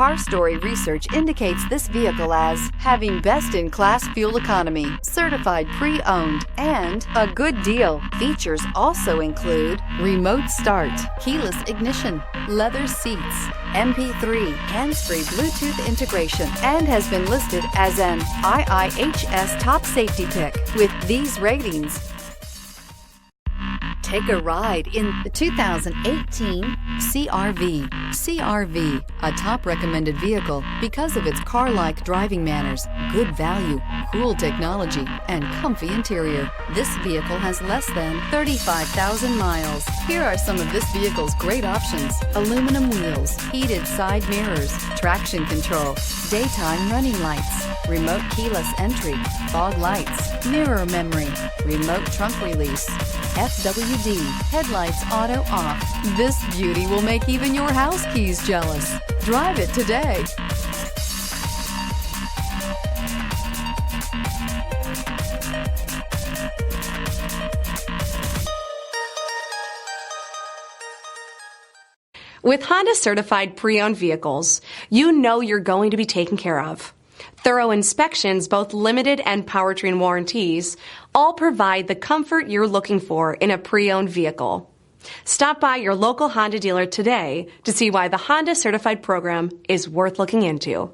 Car Story research indicates this vehicle as having best-in-class fuel economy, certified pre-owned, and a good deal. Features also include remote start, keyless ignition, leather seats, MP3, hands-free Bluetooth integration, and has been listed as an IIHS top safety pick with these ratings. Take a ride in the 2018 CR-V. CR-V, a top recommended vehicle because of its car-like driving manners, good value, cool technology, and comfy interior. This vehicle has less than 35,000 miles. Here are some of this vehicle's great options: aluminum wheels, heated side mirrors, traction control, daytime running lights, remote keyless entry, fog lights, mirror memory, remote trunk release, FWD, headlights auto off. This beauty will make even your house keys jealous. Drive it today. With Honda certified pre-owned vehicles, you know you're going to be taken care of. Thorough inspections, both limited and powertrain warranties, all provide the comfort you're looking for in a pre-owned vehicle. Stop by your local Honda dealer today to see why the Honda Certified program is worth looking into.